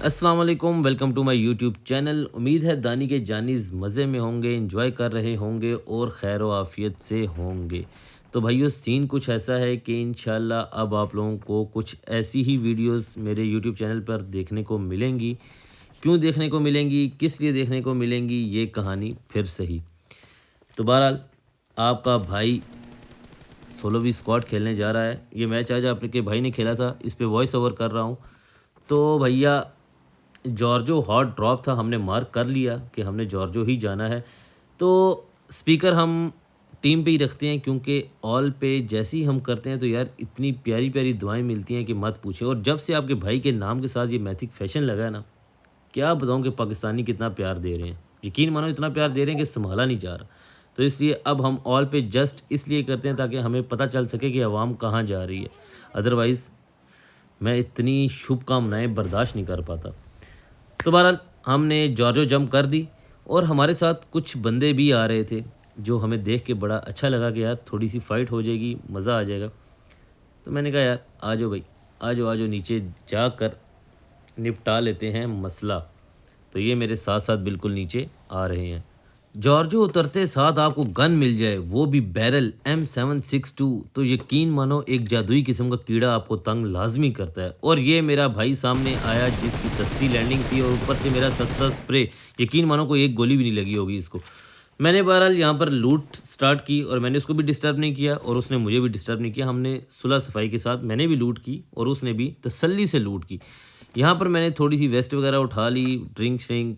अस्सलाम वालेकुम, welcome to my YouTube channel. उम्मीद है दानी के जानीज़ मज़े में होंगे, एंजॉय कर रहे होंगे और खैर व आफ़ियत से होंगे। तो भाइयों सीन कुछ ऐसा है कि इंशाल्लाह अब आप लोगों को कुछ ऐसी ही वीडियोस मेरे यूट्यूब चैनल पर देखने को मिलेंगी। क्यों देखने को मिलेंगी, किस लिए देखने को मिलेंगी, ये कहानी फिर सही। तो बहरहाल आपका भाई सोलो स्क्वाड खेलने जा रहा है। ये मैच आज आपके भाई ने खेला था, इस पे वॉइस ओवर कर रहा हूँ। तो भैया जॉर्जो हॉट ड्रॉप था, हमने मार्क कर लिया कि हमने जॉर्जो ही जाना है। तो स्पीकर हम टीम पे ही रखते हैं, क्योंकि ऑल पे जैसे ही हम करते हैं तो यार इतनी प्यारी प्यारी दुआएं मिलती हैं कि मत पूछें। और जब से आपके भाई के नाम के साथ ये मैथिक फैशन लगा है ना, क्या बताऊं कि पाकिस्तानी कितना प्यार दे रहे हैं। यकीन मानो इतना प्यार दे रहे हैं कि संभाला नहीं जा रहा। तो इसलिए अब हम ऑल पे जस्ट इसलिए करते हैं ताकि हमें पता चल सके कि आवाम कहाँ जा रही है। अदरवाइज़ मैं इतनी शुभकामनाएं बर्दाश्त नहीं कर पाता। तो बहरहाल हमने जॉर्जो जंप कर दी और हमारे साथ कुछ बंदे भी आ रहे थे, जो हमें देख के बड़ा अच्छा लगा कि यार थोड़ी सी फ़ाइट हो जाएगी, मज़ा आ जाएगा। तो मैंने कहा यार आ जाओ भाई, आ जाओ नीचे जाकर निपटा लेते हैं मसला। तो ये मेरे साथ साथ बिल्कुल नीचे आ रहे हैं। जॉर्जो उतरते साथ आपको गन मिल जाए, वो भी बैरल M762, तो यकीन मानो एक जादुई किस्म का कीड़ा आपको तंग लाजमी करता है। और ये मेरा भाई सामने आया जिसकी सस्ती लैंडिंग थी और ऊपर से मेरा सस्ता स्प्रे। यकीन मानो कोई एक गोली भी नहीं लगी होगी इसको। मैंने बहरहाल यहाँ पर लूट स्टार्ट की और मैंने उसको भी डिस्टर्ब नहीं किया और उसने मुझे भी डिस्टर्ब नहीं किया। हमने सुलह सफाई के साथ मैंने भी लूट की और उसने भी तसल्ली से लूट की। यहाँ पर मैंने थोड़ी सी वेस्ट वगैरह उठा ली, ड्रिंक श्रिंक,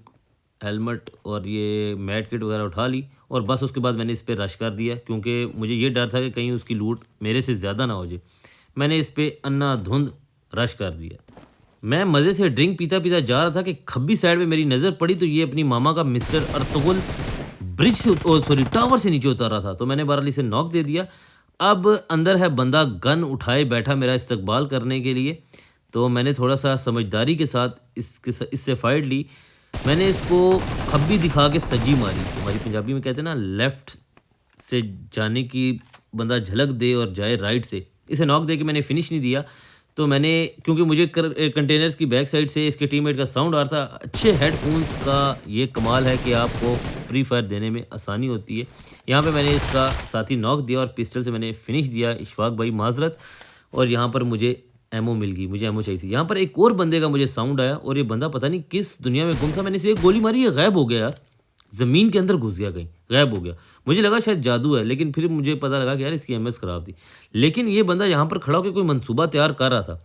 हेलमेट और ये मैट किट वगैरह उठा ली और बस उसके बाद मैंने इस पर रश कर दिया, क्योंकि मुझे ये डर था कि कहीं उसकी लूट मेरे से ज़्यादा ना हो जाए। मैंने इस पर अन्नाधुंध रश कर दिया। मैं मज़े से ड्रिंक पीता पीता जा रहा था कि खब्बी साइड पे मेरी नज़र पड़ी, तो ये अपनी मामा का मिस्टर अर्तुगरुल ब्रिज से टावर से नीचे उतर रहा था। तो मैंने बहरहाल इसे नॉक दे दिया। अब अंदर है बंदा गन उठाए बैठा मेरा इस्तकबाल करने के लिए। तो मैंने थोड़ा सा समझदारी के साथ इससे फाइट ली। मैंने इसको खब्बी दिखा के सजी मारी। हमारी पंजाबी में कहते हैं ना, लेफ़्ट से जाने की बंदा झलक दे और जाए राइट से। इसे नॉक दे के मैंने फिनिश नहीं दिया। तो मैंने, क्योंकि मुझे कंटेनर्स की बैक साइड से इसके टीममेट का साउंड आ रहा था। अच्छे हेडफोन्स का ये कमाल है कि आपको फ्री फायर देने में आसानी होती है। यहाँ पे मैंने इसका साथी नॉक दिया और पिस्टल से मैंने फिनिश दिया। इशफाक भाई माजरत। और यहाँ पर मुझे एमओ मिल गई, मुझे एमओ चाहिए थी। यहाँ पर एक और बंदे का मुझे साउंड आया और ये बंदा पता नहीं किस दुनिया में गुम था। मैंने इसे एक गोली मारी, ये गायब हो गया यार, ज़मीन के अंदर घुस गया, कहीं गायब हो गया। मुझे लगा शायद जादू है, लेकिन फिर मुझे पता लगा कि यार इसकी एमएस ख़राब थी। लेकिन ये बंदा यहाँ पर खड़ा होकर कोई मंसूबा तैयार कर रहा था।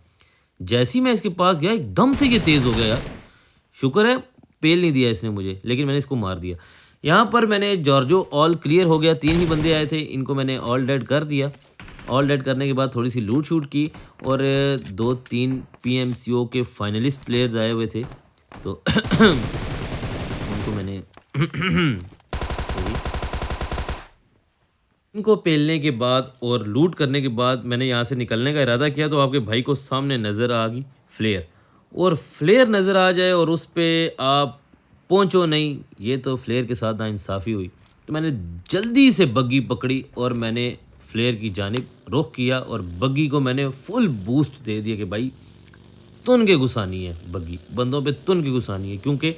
जैसे ही मैं इसके पास गया एकदम से ये तेज़ हो गया यार। शुक्र है पेल नहीं दिया इसने मुझे, लेकिन मैंने इसको मार दिया। यहाँ पर मैंने जॉर्जो ऑल क्लियर हो गया। 3 ही बंदे आए थे, इनको मैंने ऑल डेड कर दिया। ऑल डेड करने के बाद थोड़ी सी लूट शूट की और 2-3 PMCO के फाइनलिस्ट प्लेयर्स आए हुए थे, तो उनको मैंने इनको पेलने के बाद और लूट करने के बाद मैंने यहाँ से निकलने का इरादा किया। तो आपके भाई को सामने नज़र आ गई फ्लेयर, और फ्लेयर नज़र आ जाए और उस पर आप पहुँचो नहीं, ये तो फ्लेयर के साथ नाइंसाफ़ी हुई। तो मैंने जल्दी से बग्गी पकड़ी और मैंने फ्लेयर की जानिब रुख किया और बग्गी को मैंने फुल बूस्ट दे दिया कि भाई तुन के घुसानी है, बग्गी बंदों पे तुन के घुसानी है। क्योंकि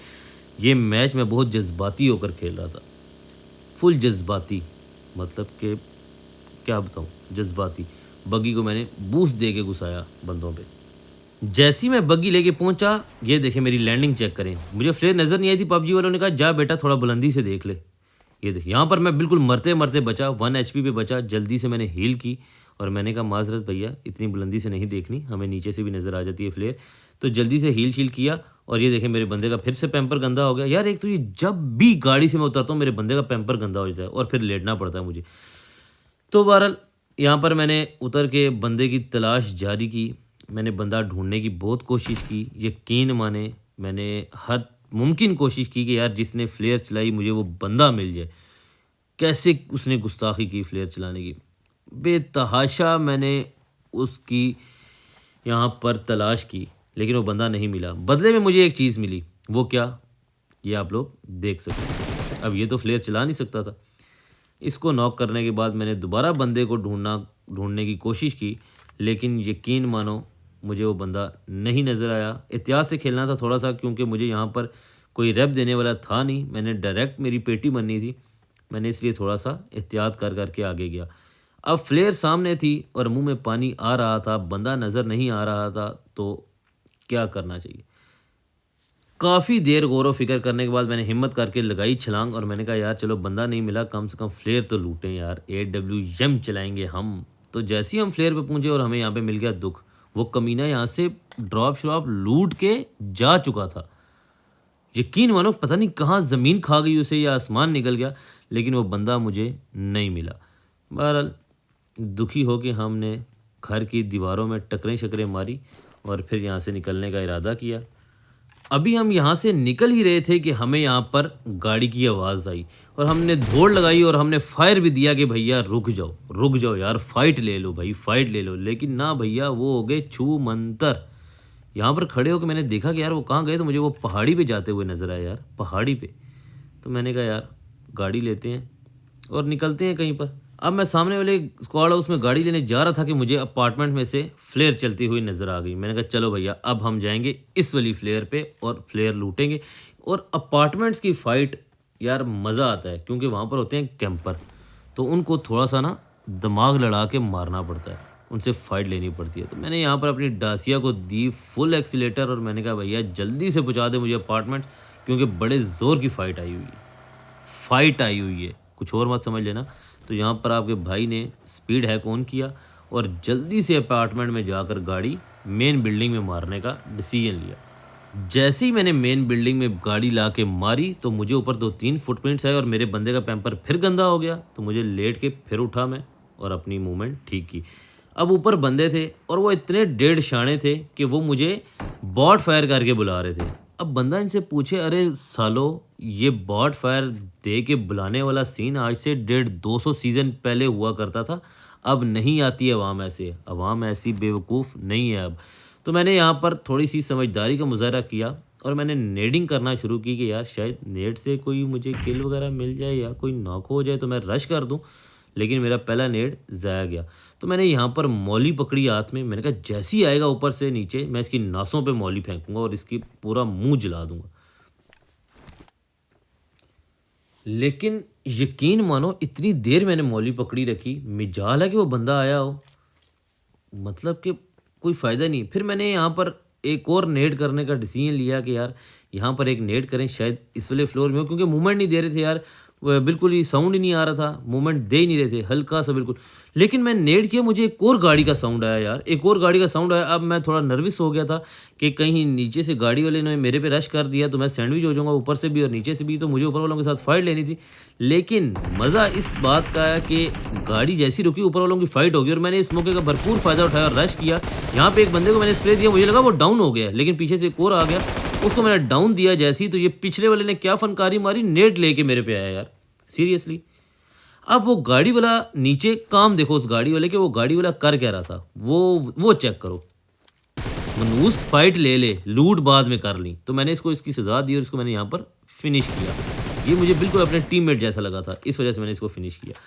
ये मैच मैं बहुत जज्बाती होकर खेल रहा था, फुल जज्बाती, मतलब कि क्या बताऊँ, जज्बाती। बग्गी को मैंने बूस्ट दे के घुसाया बंदों पे। जैसे ही मैं बग्गी लेके पहुंचा, ये देखे मेरी लैंडिंग चेक करें। मुझे फ्लेयर नज़र नहीं आई थी। पबजी वालों ने कहा जा बेटा थोड़ा बुलंदी से देख ले। ये देखिए यहाँ पर मैं बिल्कुल मरते मरते बचा, 1 HP पे बचा। जल्दी से मैंने हील की और मैंने कहा माजरत भैया इतनी बुलंदी से नहीं देखनी, हमें नीचे से भी नज़र आ जाती है फ्लेयर। तो जल्दी से हील शील किया और ये देखें मेरे बंदे का फिर से पैम्पर गंदा हो गया। यार एक तो ये जब भी गाड़ी से मैं उतरता हूँ मेरे बंदे का पैम्पर गंदा हो जाता है और फिर लेटना पड़ता है मुझे। तो बहरहाल यहाँ पर मैंने उतर के बंदे की तलाश जारी की। मैंने बंदा ढूंढने की बहुत कोशिश की। यकीन माने मैंने हर मुमकिन कोशिश की कि यार जिसने फ्लेयर चलाई मुझे वो बंदा मिल जाए। कैसे उसने गुस्ताखी की फ्लेयर चलाने की, बेतहाशा मैंने उसकी यहाँ पर तलाश की, लेकिन वो बंदा नहीं मिला। बदले में मुझे एक चीज़ मिली। वो क्या, ये आप लोग देख सकते हैं। अब ये तो फ्लेयर चला नहीं सकता था। इसको नॉक करने के बाद मैंने दोबारा बंदे को ढूंढने की कोशिश की, लेकिन यकीन मानो मुझे वो बंदा नहीं नज़र आया। एहतियात से खेलना था थोड़ा सा, क्योंकि मुझे यहाँ पर कोई रैप देने वाला था नहीं, मैंने डायरेक्ट मेरी पेटी बननी थी, मैंने इसलिए थोड़ा सा एहतियात कर करके आगे गया। अब फ्लेयर सामने थी और मुंह में पानी आ रहा था, बंदा नज़र नहीं आ रहा था, तो क्या करना चाहिए। काफ़ी देर गौर व फिक्र करने के बाद मैंने हिम्मत करके लगाई छलांग और मैंने कहा यार चलो बंदा नहीं मिला, कम से कम फ्लेयर तो लूटें यार, AWM चलाएंगे हम। तो जैसे ही हम फ्लेयर पे पहुंचे और हमें यहाँ पे मिल गया दुख, वो कमीना यहाँ से ड्रॉप श्रॉप लूट के जा चुका था। यकीन मानो पता नहीं कहाँ ज़मीन खा गई उसे या आसमान निकल गया, लेकिन वो बंदा मुझे नहीं मिला। बहरहाल दुखी हो के हमने घर की दीवारों में टकरें शकरें मारी और फिर यहाँ से निकलने का इरादा किया। अभी हम यहाँ से निकल ही रहे थे कि हमें यहाँ पर गाड़ी की आवाज़ आई और हमने दौड़ लगाई और हमने फायर भी दिया कि भैया रुक जाओ यार, फ़ाइट ले लो भाई, फ़ाइट ले लो। लेकिन ना भैया, वो हो गए छू मंतर। यहाँ पर खड़े होकर मैंने देखा कि यार वो कहाँ गए, तो मुझे वो पहाड़ी पे जाते हुए नज़र आया यार, पहाड़ी पे। तो मैंने कहा यार गाड़ी लेते हैं और निकलते हैं कहीं पर। अब मैं सामने वाले स्क्वाड हाउस में गाड़ी लेने जा रहा था कि मुझे अपार्टमेंट में से फ्लेयर चलती हुई नज़र आ गई। मैंने कहा चलो भैया अब हम जाएंगे इस वाली फ्लेयर पे और फ्लेयर लूटेंगे। और अपार्टमेंट्स की फ़ाइट यार मज़ा आता है, क्योंकि वहाँ पर होते हैं कैंपर, तो उनको थोड़ा सा ना दिमाग लड़ा के मारना पड़ता है, उनसे फ़ाइट लेनी पड़ती है। तो मैंने यहाँ पर अपनी डासिया को दी फुल एक्सीलेटर और मैंने कहा भैया जल्दी से पहुँचा दे मुझे अपार्टमेंट्स, क्योंकि बड़े ज़ोर की फ़ाइट आई हुई है, फ़ाइट आई हुई है, कुछ और मत समझ लेना। तो यहाँ पर आपके भाई ने स्पीड हैक ऑन किया और जल्दी से अपार्टमेंट में जाकर गाड़ी मेन बिल्डिंग में मारने का डिसीजन लिया। जैसे ही मैंने मेन बिल्डिंग में गाड़ी ला के मारी तो मुझे ऊपर 2-3 फुटप्रिंट्स आए और मेरे बंदे का पैम्पर फिर गंदा हो गया। तो मुझे लेट के फिर उठा मैं और अपनी मूवमेंट ठीक की। अब ऊपर बंदे थे और वो इतने डेढ़ शाणे थे कि वो मुझे बॉट फायर करके बुला रहे थे। अब बंदा इनसे पूछे, अरे सालो ये बॉट फायर दे के बुलाने वाला सीन आज से 150-200 सीज़न पहले हुआ करता था, अब नहीं आती है अवाम ऐसे, अवाम ऐसी बेवकूफ़ नहीं है अब। तो मैंने यहाँ पर थोड़ी सी समझदारी का मुजाहरा किया और मैंने नेडिंग करना शुरू की कि यार शायद नेट से कोई मुझे किल वगैरह मिल जाए या कोई नॉक हो जाए तो मैं रश कर दूँ, लेकिन मेरा पहला नेड ज़ाया गया। तो मैंने यहाँ पर मौली पकड़ी हाथ में, मैंने कहा जैसे ही आएगा ऊपर से नीचे मैं इसकी नासों पे मौली फेंकूंगा और इसकी पूरा मुंह जला दूंगा। लेकिन यकीन मानो इतनी देर मैंने मौली पकड़ी रखी, मिजाल है कि वो बंदा आया हो, मतलब कि कोई फ़ायदा नहीं। फिर मैंने यहाँ पर एक और नेड करने का डिसीजन लिया कि यार यहाँ पर एक नेड करें, शायद इस वाले फ्लोर में हो, क्योंकि मूवमेंट नहीं दे रहे थे यार, वो बिल्कुल ही साउंड ही नहीं आ रहा था, मूवमेंट दे ही नहीं रहे थे हल्का सा बिल्कुल। लेकिन मैं नेड किया, मुझे एक और गाड़ी का साउंड आया यार, एक और गाड़ी का साउंड आया। अब मैं थोड़ा नर्वस हो गया था कि कहीं नीचे से गाड़ी वाले ने मेरे पे रश कर दिया तो मैं सैंडविच हो जाऊंगा ऊपर से भी और नीचे से भी, तो मुझे ऊपर वालों के साथ फाइट लेनी थी। लेकिन मज़ा इस बात का है कि गाड़ी जैसी रुकी ऊपर वालों की फाइट होगी और मैंने इस मौके का भरपूर फ़ायदा उठाया और रश किया। यहाँ पे एक बंदे को मैंने स्प्रे दिया, मुझे लगा वो डाउन हो गया, लेकिन पीछे से एक और आ गया, उसको मैंने डाउन दिया जैसे ही, तो ये पिछले वाले ने क्या फनकारी मारी, नेट लेके मेरे पे आया यार, सीरियसली। अब वो गाड़ी वाला नीचे, काम देखो उस गाड़ी वाले के, वो गाड़ी वाला कर क्या रहा था वो चेक करो। मनूस फाइट ले लूट बाद में कर ली, तो मैंने इसको इसकी सजा दी और इसको मैंने यहाँ पर फिनिश किया। ये मुझे बिल्कुल अपने टीममेट जैसा लगा था, इस वजह से मैंने इसको फिनिश किया।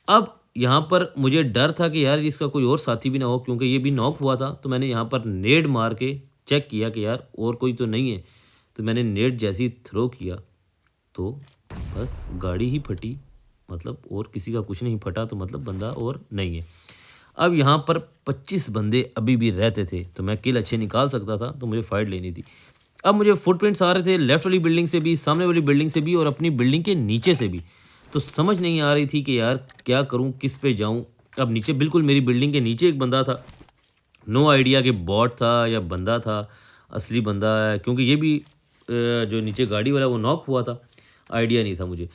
अब यहाँ पर मुझे डर था कि यार इसका कोई और साथी भी ना हो, क्योंकि ये भी नॉक हुआ था। तो मैंने यहाँ पर नेड मार के चेक किया कि यार और कोई तो नहीं है। तो मैंने नेड जैसी थ्रो किया तो बस गाड़ी ही फटी, मतलब और किसी का कुछ नहीं फटा, तो मतलब बंदा और नहीं है। अब यहाँ पर 25 बंदे अभी भी रहते थे, तो मैं किल अच्छे निकाल सकता था, तो मुझे फाइट लेनी थी। अब मुझे फुटप्रिंट्स आ रहे थे लेफ्ट वाली बिल्डिंग से भी, सामने वाली बिल्डिंग से भी और अपनी बिल्डिंग के नीचे से भी। तो समझ नहीं आ रही थी कि यार क्या करूँ, किस पे जाऊँ। अब नीचे बिल्कुल मेरी बिल्डिंग के नीचे एक बंदा था, नो आइडिया कि बॉट था या बंदा था, असली बंदा है, क्योंकि ये भी जो नीचे गाड़ी वाला वो नॉक हुआ था, आइडिया नहीं था मुझे।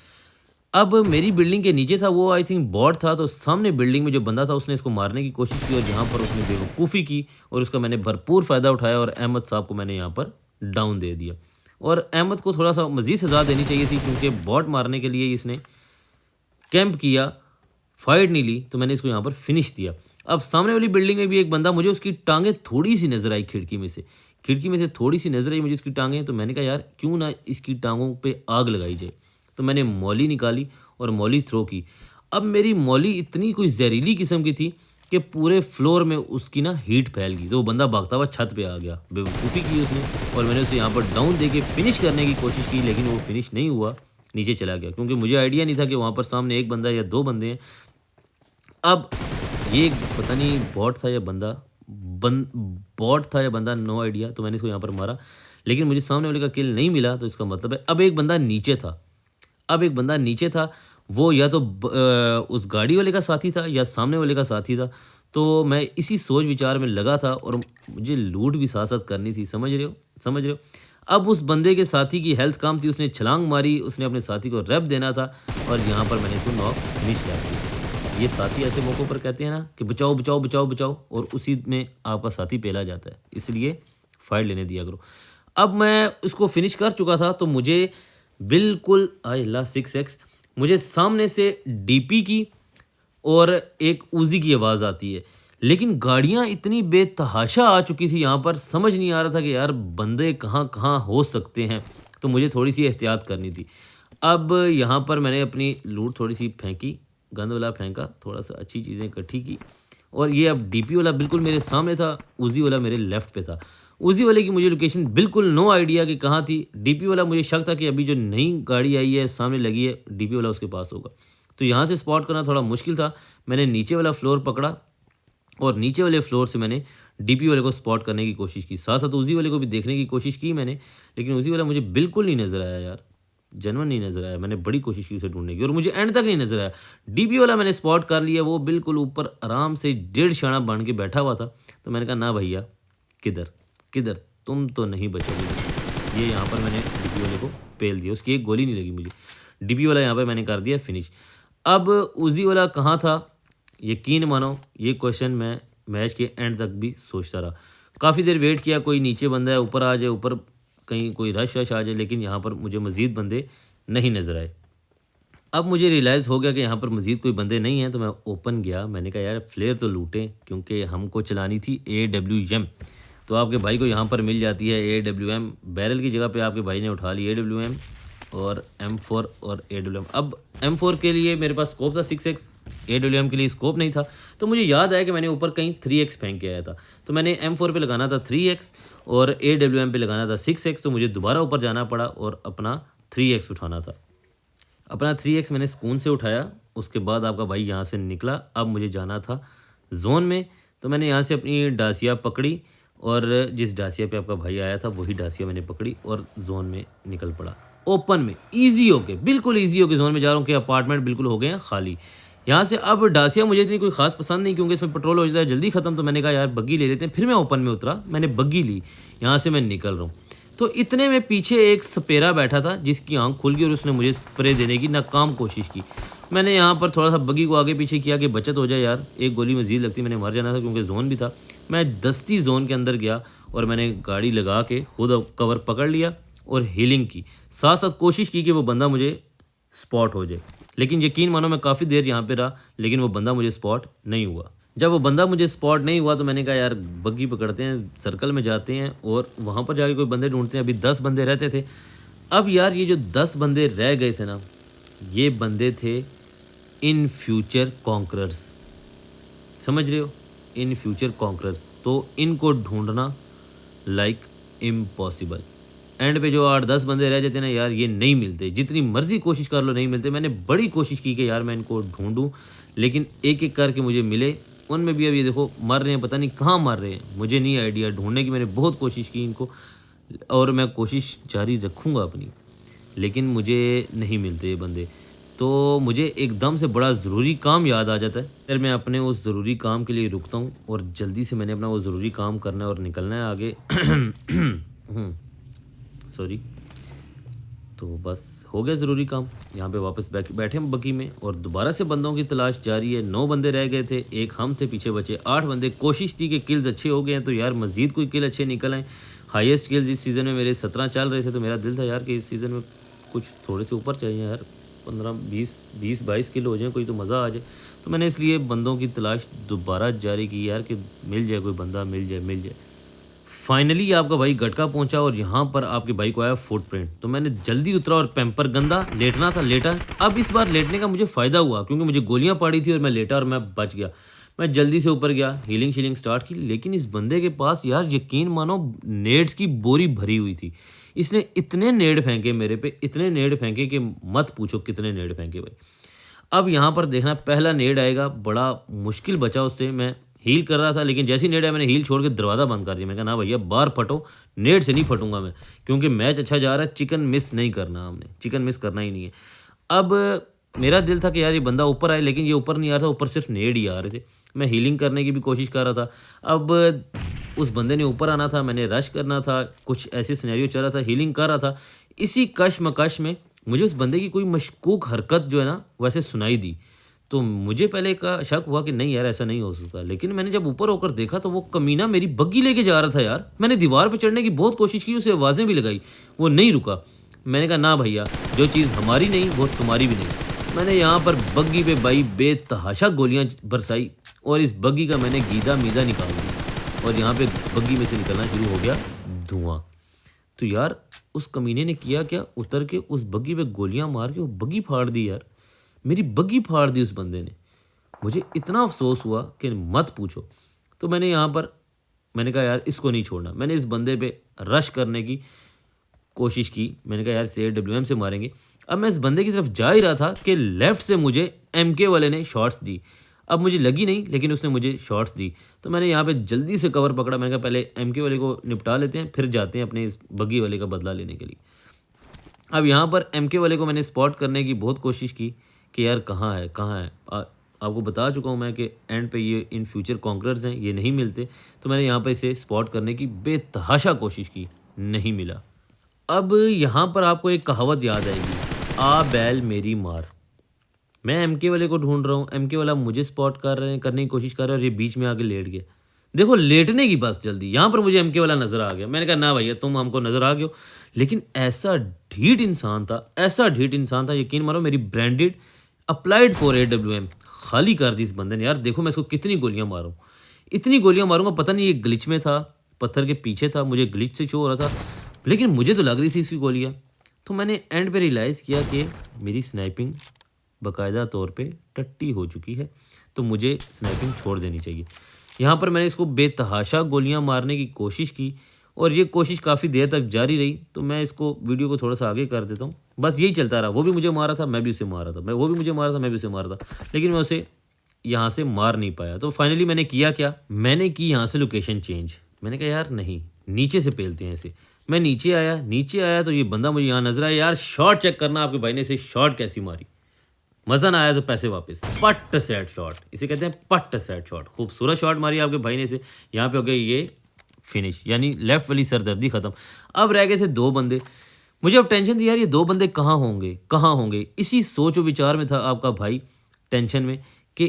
अब मेरी बिल्डिंग के नीचे था वो, आई थिंक बॉट था, तो सामने बिल्डिंग में जो बंदा था उसने इसको मारने की कोशिश की और यहाँ पर उसने बेवकूफ़ी की और उसका मैंने भरपूर फ़ायदा उठाया और अहमद साहब को मैंने यहाँ पर डाउन दे दिया। और अहमद को थोड़ा सा मज़ीद सज़ा देनी चाहिए थी, क्योंकि बॉट मारने के लिए इसने कैंप किया, फाइट नहीं ली, तो मैंने इसको यहाँ पर फिनिश दिया। अब सामने वाली बिल्डिंग में भी एक बंदा, मुझे उसकी टांगें थोड़ी सी नज़र आई खिड़की में से थोड़ी सी नज़र आई मुझे इसकी टांगें, तो मैंने कहा यार क्यों ना इसकी टांगों पे आग लगाई जाए। तो मैंने मौली निकाली और मौली थ्रो की। अब मेरी मौली इतनी कोई जहरीली किस्म की थी कि पूरे फ्लोर में उसकी ना हीट फैल गई। तो वो बंदा भागता हुआ छत पे आ गया, बेवकूफ़ी की उसने, और मैंने उसे यहाँ पर डाउन दे के फिनिश करने की कोशिश की, लेकिन वो फिनिश नहीं हुआ, नीचे चला गया, क्योंकि मुझे आइडिया नहीं था कि वहाँ पर सामने एक बंदा या दो बंदे हैं। अब ये पता नहीं बॉट था या बॉट था या बंदा, नो आइडिया। तो मैंने इसको यहाँ पर मारा, लेकिन मुझे सामने वाले का किल नहीं मिला। तो इसका मतलब है अब एक बंदा नीचे था। वो या तो उस गाड़ी वाले का साथी था या सामने वाले का साथी था। तो मैं इसी सोच विचार में लगा था, और मुझे लूट भी साथ साथ करनी थी, समझ रहे हो। अब उस बंदे के साथी की हेल्थ कम थी, उसने छलांग मारी, उसने अपने साथी को रैप देना था, और यहाँ पर मैंने इसको नॉक फिनिश कर दिया। ये साथी ऐसे मौक़ों पर कहते हैं ना कि बचाओ बचाओ बचाओ बचाओ, और उसी में आपका साथी पेला जाता है, इसलिए फाइट लेने दिया करो। अब मैं इसको फिनिश कर चुका था, तो मुझे बिल्कुल अल्लाह 6x मुझे सामने से डीपी की और एक उजी की आवाज़ आती है, लेकिन गाड़ियाँ इतनी बेतहाशा आ चुकी थी यहाँ पर, समझ नहीं आ रहा था कि यार बंदे कहाँ कहाँ हो सकते हैं। तो मुझे थोड़ी सी एहतियात करनी थी। अब यहाँ पर मैंने अपनी लूट थोड़ी सी फेंकी, गंद वाला फेंका, थोड़ा सा अच्छी चीज़ें इकट्ठी की, और ये अब डीपी वाला बिल्कुल मेरे सामने था, उजी वाला मेरे लेफ़्ट पे था। उजी वाले की मुझे लोकेशन बिल्कुल नो आइडिया कि कहाँ थी। डीपी वाला मुझे शक था कि अभी जो नई गाड़ी आई है सामने लगी है, डीपी वाला उसके पास होगा। तो यहाँ से स्पॉट करना थोड़ा मुश्किल था। मैंने नीचे वाला फ्लोर पकड़ा, और नीचे वाले फ्लोर से मैंने डीपी वाले को स्पॉट करने की कोशिश की, साथ साथ उजी वाले को भी देखने की कोशिश की मैंने, लेकिन उजी वाला मुझे बिल्कुल नहीं नज़र आया यार, जनवन नहीं नज़र आया। मैंने बड़ी कोशिश की उसे ढूंढने की, और मुझे एंड तक नहीं नज़र आया। डीपी वाला मैंने स्पॉट कर लिया, वो बिल्कुल ऊपर आराम से 1.5 शाना बन के बैठा हुआ था। तो मैंने कहा ना भैया, किधर तुम तो नहीं बचोगे। ये यहाँ पर मैंने डीपी वाले को पेल दिया, उसकी एक गोली नहीं लगी मुझे। डीपी वाला यहाँ पर मैंने कर दिया फिनिश। अब उजी वाला कहाँ था, यकीन मानो ये क्वेश्चन मैं मैच के एंड तक भी सोचता रहा। काफ़ी देर वेट किया, कोई नीचे बंदा है, ऊपर आ जाए, ऊपर कहीं कोई रश आ जाए, लेकिन यहाँ पर मुझे मज़ीद बंदे नहीं नज़र आए। अब मुझे रियलाइज़ हो गया कि यहाँ पर मज़ीद कोई बंदे नहीं हैं। तो मैं ओपन गया, मैंने कहा यार फ्लेयर तो लूटें, क्योंकि हमको चलानी थी AWM। तो आपके भाई को यहाँ पर मिल जाती है AWM, बैरल की जगह पे आपके भाई ने उठा ली AWM और M4 और AWM। अब M4 के लिए मेरे पास स्कोप था 6x, AWM के लिए स्कोप नहीं था। तो मुझे याद आया कि मैंने ऊपर कहीं 3x फेंक के आया था। तो मैंने M4 पे लगाना था 3x और AWM पे लगाना था 6x। तो मुझे दोबारा ऊपर जाना पड़ा और अपना 3x उठाना था। अपना 3x मैंने सुकून से उठाया। उसके बाद आपका भाई यहाँ से निकला। अब मुझे जाना था जोन में। तो मैंने यहाँ से अपनी डासिया पकड़ी, और जिस डासिया पे आपका भाई आया था वही डासिया मैंने पकड़ी और जोन में निकल पड़ा। ओपन में ईजी होके, बिल्कुल ईजी होके जोन में जा रहा हूँ कि अपार्टमेंट बिल्कुल हो गए हैं खाली। यहाँ से अब डासिया मुझे इतनी कोई खास पसंद नहीं, क्योंकि इसमें पेट्रोल हो जाता है जल्दी ख़त्म। तो मैंने कहा यार बग्गी ले लेते हैं। फिर मैं ओपन में उतरा, मैंने बग्गी ली, यहाँ से मैं निकल रहा हूँ। तो इतने में पीछे एक सपेरा बैठा था जिसकी आंख खुल गई और उसने मुझे स्प्रे देने की नाकाम कोशिश की। मैंने यहाँ पर थोड़ा सा बग्गी को आगे पीछे किया कि बचत हो जाए यार, एक गोली मज़ीद लगती, मैंने मर जाना था क्योंकि जोन भी था। मैं दस्ती जोन के अंदर गया और मैंने गाड़ी लगा के खुद कवर पकड़ लिया और हीलिंग की। साथ साथ कोशिश की कि वो बंदा मुझे स्पॉट हो जाए, लेकिन यकीन मानो मैं काफ़ी देर यहाँ पे रहा, लेकिन वो बंदा मुझे स्पॉट नहीं हुआ। जब वो बंदा मुझे स्पॉट नहीं हुआ तो मैंने कहा यार बग्गी पकड़ते हैं, सर्कल में जाते हैं और वहाँ पर जाके कोई बंदे ढूंढते हैं। अभी 10 बंदे रहते थे। अब यार ये जो 10 बंदे रह गए थे ना, ये बंदे थे इन फ्यूचर कॉन्करर्स, समझ रहे हो, इन फ्यूचर कॉन्करर्स। तो इनको ढूंढना लाइक इम्पॉसिबल। एंड पे जो 8-10 बंदे रह जाते ना यार, ये नहीं मिलते, जितनी मर्जी कोशिश कर लो नहीं मिलते। मैंने बड़ी कोशिश की कि यार मैं इनको ढूंढूं, लेकिन एक एक करके मुझे मिले। उनमें भी अब ये देखो मर रहे हैं, पता नहीं कहाँ मर रहे हैं, मुझे नहीं आइडिया। ढूंढने की मैंने बहुत कोशिश की इनको, और मैं कोशिश जारी रखूँगा अपनी, लेकिन मुझे नहीं मिलते ये बंदे। तो मुझे एकदम से बड़ा ज़रूरी काम याद आ जाता है। फिर मैं अपने उस ज़रूरी काम के लिए रुकता हूँ और जल्दी से मैंने अपना वो ज़रूरी काम करना है और निकलना है आगे। सॉरी। तो बस हो गया ज़रूरी काम। यहाँ पे वापस बैठे हम बग्गी में और दोबारा से बंदों की तलाश जारी है। 9 बंदे रह गए थे, एक हम थे, पीछे बचे 8 बंदे। कोशिश थी कि किल्स अच्छे हो गए हैं तो यार मज़ीद कोई किल अच्छे निकल आए। हाईएस्ट किल्स इस सीज़न में मेरे 17 चल रहे थे, तो मेरा दिल था यार कि इस सीज़न में कुछ थोड़े से ऊपर चाहिए यार, 15-20-22 किल हो जाए, कोई तो मज़ा आ जाए। तो मैंने इसलिए बंदों की तलाश दोबारा जारी की यार कि मिल जाए कोई बंदा, मिल जाए। फाइनली आपका भाई गटका पहुंचा और यहाँ पर आपके भाई को आया फुटप्रिंट। तो मैंने जल्दी उतरा और पैम्पर गंदा लेटना था, लेटा। अब इस बार लेटने का मुझे फ़ायदा हुआ क्योंकि मुझे गोलियां पड़ी थी और मैं लेटा और मैं बच गया। मैं जल्दी से ऊपर गया, हीलिंग शीलिंग स्टार्ट की, लेकिन इस बंदे के पास यार यकीन मानो नेड्स की बोरी भरी हुई थी। इसने इतने नेड फेंके मेरे पे, इतने नेड फेंके कि मत पूछो कितने नेड फेंके भाई। अब यहाँ पर देखना पहला नेड आएगा, बड़ा मुश्किल बचा उससे। मैं हील कर रहा था, लेकिन जैसी नेड आया मैंने हील छोड़ के दरवाज़ा बंद कर दिया। मैं कहा ना भैया बाहर फटो, नेड से नहीं फटूंगा मैं, क्योंकि मैच अच्छा जा रहा है, चिकन मिस नहीं करना, हमने चिकन मिस करना ही नहीं है। अब मेरा दिल था कि यार ये बंदा ऊपर आए, लेकिन ये ऊपर नहीं आ रहा था, ऊपर सिर्फ नेड ही आ रहे थे। मैं हीलिंग करने की भी कोशिश कर रहा था। अब उस बंदे ने ऊपर आना था, मैंने रश करना था, कुछ ऐसे सिनेरियो चल रहा था, हीलिंग कर रहा था। इसी कशमकश में मुझे उस बंदे की कोई मशकूक हरकत जो है ना वैसे सुनाई दी। तो मुझे पहले का शक हुआ कि नहीं यार ऐसा नहीं हो सकता, लेकिन मैंने जब ऊपर होकर देखा तो वो कमीना मेरी बग्गी लेके जा रहा था यार। मैंने दीवार पे चढ़ने की बहुत कोशिश की, उसे आवाज़ें भी लगाई, वो नहीं रुका। मैंने कहा ना भैया, जो चीज़ हमारी नहीं वो तुम्हारी भी नहीं। मैंने यहाँ पर बग्गी पे भाई बेतहाशा गोलियाँ बरसाई और इस बग्गी का मैंने गीदा मीदा निकाल दिया और यहाँ पे बग्गी में से निकलना शुरू हो गया धुआं। तो यार उस कमीने ने किया क्या, उतर के उस बग्गी पे गोलियां मार के वो बग्गी फाड़ दी यार। मेरी बग्गी फाड़ दी उस बंदे ने। मुझे इतना अफसोस हुआ कि मत पूछो। तो मैंने यहाँ पर मैंने कहा यार इसको नहीं छोड़ना। मैंने इस बंदे पे रश करने की कोशिश की। मैंने कहा यार से डब्ल्यू एम से मारेंगे। अब मैं इस बंदे की तरफ जा ही रहा था कि लेफ़्ट से मुझे एमके वाले ने शॉट्स दी। अब मुझे लगी नहीं, लेकिन उसने मुझे शॉट्स दी। तो मैंने यहाँ पे जल्दी से कवर पकड़ा। मैंने कहा पहले एमके वाले को निपटा लेते हैं, फिर जाते हैं अपने इस बग्गी वाले का बदला लेने के लिए। अब यहाँ पर एमके वाले को मैंने स्पॉट करने की बहुत कोशिश की कि यार कहाँ है कहाँ है। आपको बता चुका हूँ मैं कि एंड पे ये इन फ्यूचर कॉन्करर्स हैं, ये नहीं मिलते। तो मैंने यहाँ पे इसे स्पॉट करने की बेतहाशा कोशिश की, नहीं मिला। अब यहाँ पर आपको एक कहावत याद आएगी, आ बैल मेरी मार। मैं एमके वाले को ढूंढ रहा हूँ, एमके वाला मुझे स्पॉट करने की कोशिश कर रहा है और ये बीच में आके लेट गया। देखो लेटने की बस जल्दी, यहाँ पर मुझे एमके वाला नज़र आ गया। मैंने कहा ना भैया तुम हमको नज़र आ गए हो, लेकिन ऐसा ढीठ इंसान था, ऐसा ढीठ इंसान था, यकीन मानो मेरी ब्रांडेड अप्लाइड फॉर AWM खाली कर दी इस बंदे ने। यार देखो मैं इसको कितनी गोलियां मारूं, इतनी गोलियां मारूंगा, पता नहीं ये ग्लिच में था, पत्थर के पीछे था, मुझे ग्लिच से शो हो रहा था, लेकिन मुझे तो लग रही थी इसकी गोलियां। तो मैंने एंड पे रियलाइज़ किया कि मेरी स्नाइपिंग बाकायदा तौर पे टट्टी हो चुकी है, तो मुझे स्नाइपिंग छोड़ देनी चाहिए। यहाँ पर मैंने इसको बेतहाशा गोलियां मारने की कोशिश की और ये कोशिश काफ़ी देर तक जारी रही। तो मैं इसको वीडियो को थोड़ा सा आगे कर देता हूँ। बस यही चलता रहा, वो भी मुझे मारा था, मैं भी उसे मारा था, वो भी मुझे मारा था, मैं भी उसे मारा था, लेकिन मैं उसे यहाँ से मार नहीं पाया। तो फाइनली मैंने किया क्या, मैंने की यहाँ से लोकेशन चेंज। मैंने कहा यार नहीं, नीचे से पेलते हैं इसे। मैं नीचे आया तो ये बंदा मुझे यहाँ नजर आया। यार शॉट चेक करना, आपके भाई ने इसे शॉट कैसी मारी। मज़ा ना आया तो पैसे वापस। पट सेट शॉट, इसे कहते हैं पट सेट शॉट। खूबसूरत शॉट मारी आपके भाई ने इसे। यहाँ पे हो गया ये फिनिश, यानी लेफ्ट वाली सरदर्दी ख़त्म। अब रह गए थे दो बंदे। मुझे अब टेंशन थी यार ये दो बंदे कहाँ होंगे कहाँ होंगे। इसी सोच व विचार में था आपका भाई, टेंशन में, कि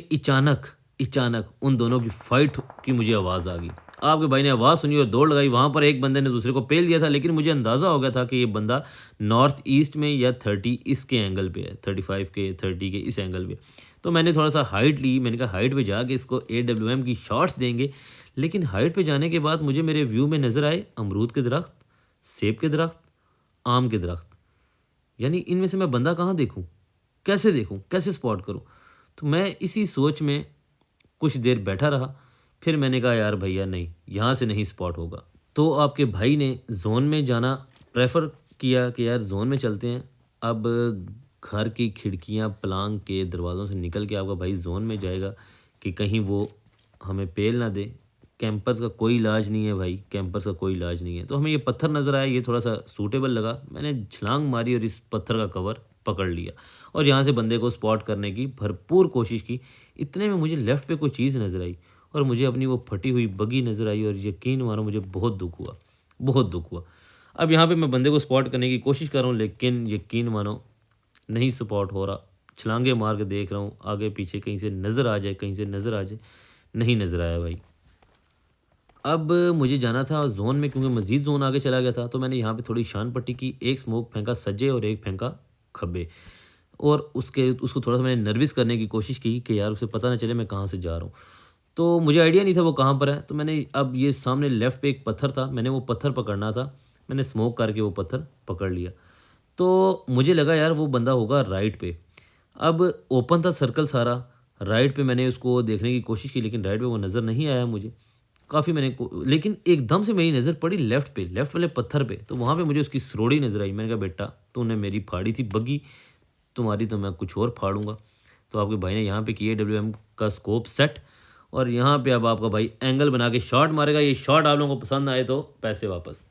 अचानक उन दोनों की फाइट की मुझे आवाज़ आ गई। आपके भाई ने आवाज़ सुनी और दौड़ लगाई। वहाँ पर एक बंदे ने दूसरे को पेल दिया था, लेकिन मुझे अंदाज़ा हो गया था कि ये बंदा नॉर्थ ईस्ट में या 30 इसके एंगल पे है, 35 के 30 के इस एंगल पे। तो मैंने थोड़ा सा हाइट ली। मैंने कहा हाइट पे जाके इसको AWM की शॉट्स देंगे। लेकिन हाइट पे जाने के बाद मुझे मेरे व्यू में नज़र आए अमरूद के दरख्त, सेब के दरख्त, आम के दरख्त। यानी इनमें से मैं बंदा कहाँ देखूँ, कैसे स्पॉट करूँ। तो मैं इसी सोच में कुछ देर बैठा रहा। फिर मैंने कहा यार भैया नहीं, यहाँ से नहीं स्पॉट होगा। तो आपके भाई ने जोन में जाना प्रेफर किया कि यार जोन में चलते हैं। अब घर की खिड़कियाँ पलांग के दरवाज़ों से निकल के आपका भाई जोन में जाएगा कि कहीं वो हमें पेल ना दे। कैंपर्स का कोई इलाज नहीं है भाई, कैंपर्स का कोई इलाज नहीं है। तो हमें ये पत्थर नज़र आया, ये थोड़ा सा सूटेबल लगा। मैंने छलांग मारी और इस पत्थर का कवर पकड़ लिया और यहाँ से बंदे को स्पॉट करने की भरपूर कोशिश की। इतने में मुझे लेफ़्ट पे कोई चीज़ नज़र आई और मुझे अपनी वो फटी हुई बग्गी नज़र आई और यकीन मानो मुझे बहुत दुख हुआ। अब यहाँ पे मैं बंदे को स्पॉट करने की कोशिश कर रहा हूँ, लेकिन यकीन मानो नहीं स्पॉट हो रहा। छलांगे मार के देख रहा हूँ आगे पीछे, कहीं से नज़र आ जाए, नहीं नज़र आया भाई। अब मुझे जाना था जोन में, क्योंकि मज़ीद जोन आगे चला गया था। तो मैंने यहाँ पे थोड़ी शान पट्टी की, एक स्मोक फेंका सज्जे और एक फेंका खब्बे, और उसको थोड़ा सा मैंने नर्वस करने की कोशिश की कि यार उसे पता ना चले मैं कहाँ से जा रहा हूँ। तो मुझे आइडिया नहीं था वो कहाँ पर है। तो मैंने अब ये सामने लेफ़्ट पे एक पत्थर था, मैंने वो पत्थर पकड़ना था। मैंने स्मोक करके वो पत्थर पकड़ लिया। तो मुझे लगा यार वो बंदा होगा राइट पे। अब ओपन था सर्कल सारा, राइट पे मैंने उसको देखने की कोशिश की, लेकिन राइट पे वो नज़र नहीं आया मुझे। काफ़ी लेकिन एकदम से मेरी नज़र पड़ी लेफ़्ट पे, लेफ़्ट वाले पत्थर पे, तो वहाँ पे मुझे उसकी स्रोड़ी नज़र आई। मैंने कहा बेटा तूने मेरी फाड़ी थी बग्गी, तुम्हारी तो मैं कुछ और फाड़ूँगा। तो आपके भाई ने यहाँ पे किया डब्ल्यूएम का स्कोप सेट, और यहाँ पे अब आपका भाई एंगल बना के शॉट मारेगा। ये शॉट आप लोगों को पसंद आए तो पैसे वापस।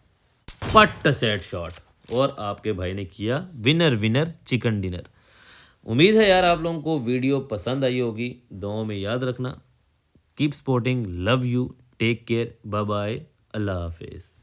पट सेट शॉट, और आपके भाई ने किया विनर विनर चिकन डिनर। उम्मीद है यार आप लोगों को वीडियो पसंद आई होगी। दुआओं में याद रखना। Keep supporting, love you, take care, bye bye, Allah हाफिज़।